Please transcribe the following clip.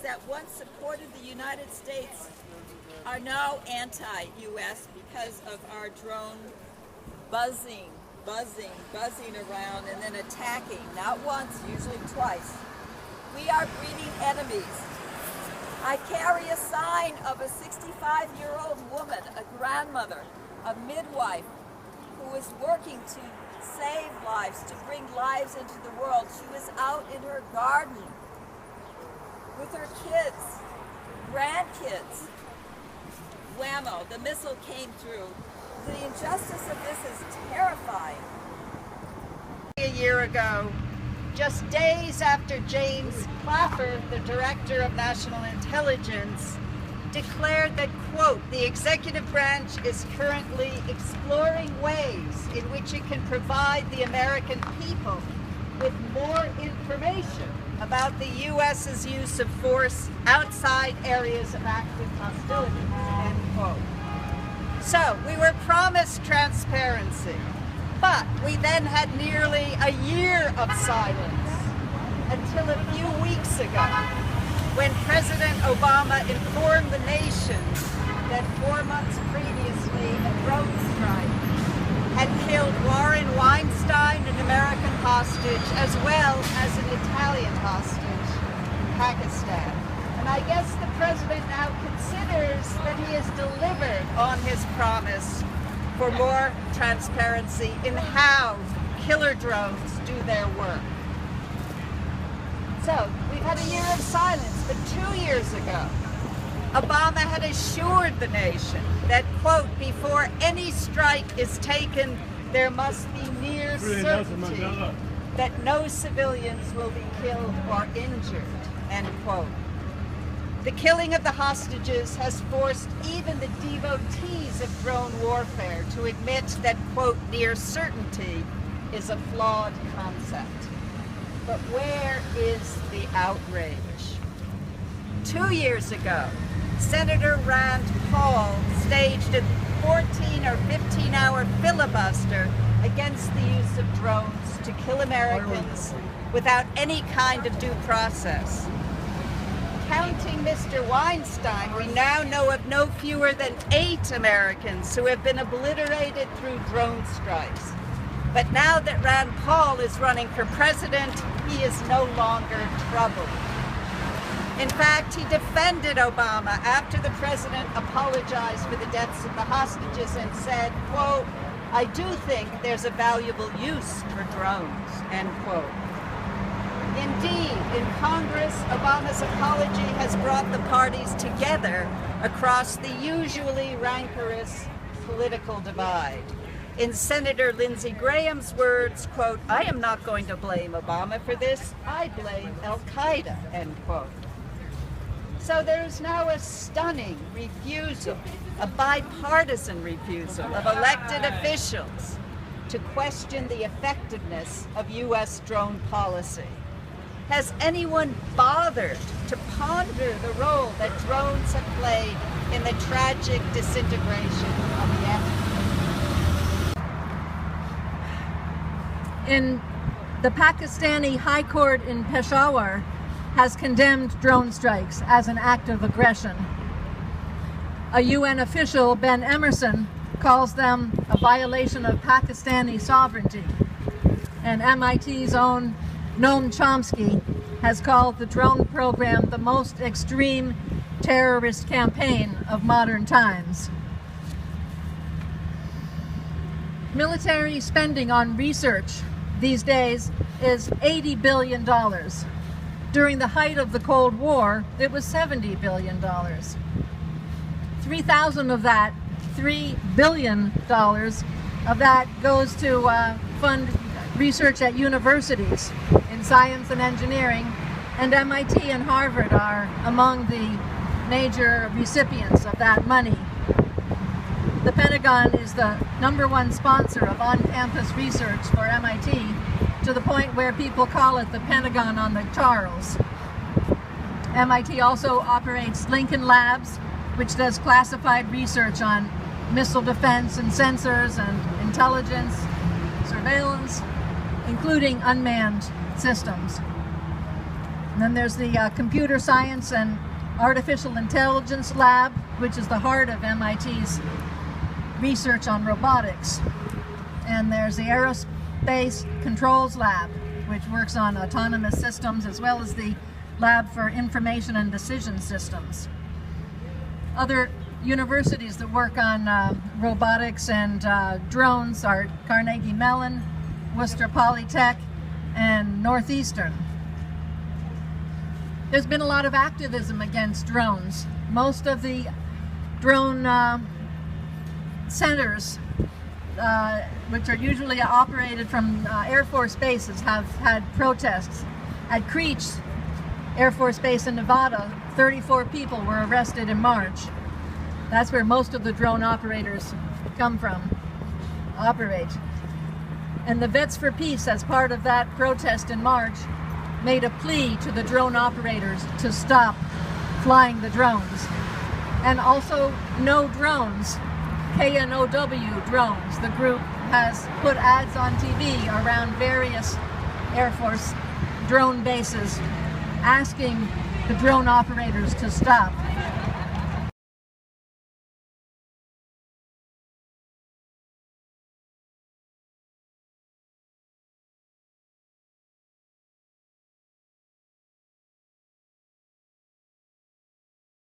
that once supported the United States are now anti-U.S. because of our drone buzzing around and then attacking, not once, usually twice. We are breeding enemies. I carry a sign of a 65-year-old woman, a grandmother, a midwife, who is working to save lives, to bring lives into the world. She was out in her garden with her kids, grandkids. Whammo, the missile came through. The injustice of this is terrifying. A year ago, just days after James Clapper, the Director of National Intelligence, declared that, quote, the executive branch is currently exploring ways in which it can provide the American people with more information about the U.S.'s use of force outside areas of active hostility, end quote. So we were promised transparency, but we then had nearly a year of silence until a few weeks ago, when President Obama informed the nation that 4 months previously a drone strike had killed Warren Weinstein, an American hostage, as well as an Italian hostage in Pakistan. And I guess the president now considers that he has delivered on his promise for more transparency in how killer drones do their work. So, we've had a year of silence, but 2 years ago, Obama had assured the nation that, quote, before any strike is taken, there must be near certainty that no civilians will be killed or injured, end quote. The killing of the hostages has forced even the devotees of drone warfare to admit that, quote, near certainty is a flawed concept. But where is the outrage? 2 years ago, Senator Rand Paul staged a 14 or 15-hour filibuster against the use of drones to kill Americans without any kind of due process. Counting Mr. Weinstein, we now know of no fewer than 8 Americans who have been obliterated through drone strikes. But now that Rand Paul is running for president, he is no longer troubled. In fact, he defended Obama after the president apologized for the deaths of the hostages and said, quote, I do think there's a valuable use for drones, end quote. Indeed, in Congress, Obama's apology has brought the parties together across the usually rancorous political divide. In Senator Lindsey Graham's words, quote, I am not going to blame Obama for this, I blame Al-Qaeda, end quote. So there's now a stunning refusal, a bipartisan refusal of elected officials to question the effectiveness of U.S. drone policy. Has anyone bothered to ponder the role that drones have played in the tragic disintegration of Yemen? The Pakistani High Court in Peshawar has condemned drone strikes as an act of aggression. A UN official, Ben Emerson, calls them a violation of Pakistani sovereignty. And MIT's own Noam Chomsky has called the drone program the most extreme terrorist campaign of modern times. Military spending on research these days is $80 billion. During the height of the Cold War, it was $70 billion. 3,000 of that, $3 billion of that goes to fund research at universities in science and engineering, and MIT and Harvard are among the major recipients of that money. The Pentagon is the #1 sponsor of on-campus research for MIT, to the point where people call it the Pentagon on the Charles. MIT also operates Lincoln Labs, which does classified research on missile defense and sensors and intelligence, surveillance, including unmanned systems. And then there's the Computer Science and Artificial Intelligence Lab, which is the heart of MIT's research on robotics. And there's the Aerospace Controls Lab, which works on autonomous systems, as well as the Lab for Information and Decision Systems. Other universities that work on robotics and drones are Carnegie Mellon, Worcester Polytech, and Northeastern. There's been a lot of activism against drones. Most of the drone centers, which are usually operated from Air Force bases, have had protests. At Creech Air Force Base in Nevada, 34 people were arrested in March. That's where most of the drone operators come from, operate. And the Vets for Peace, as part of that protest in March, made a plea to the drone operators to stop flying the drones. And also No Drones, KNOW drones. The group has put ads on TV around various Air Force drone bases asking the drone operators to stop.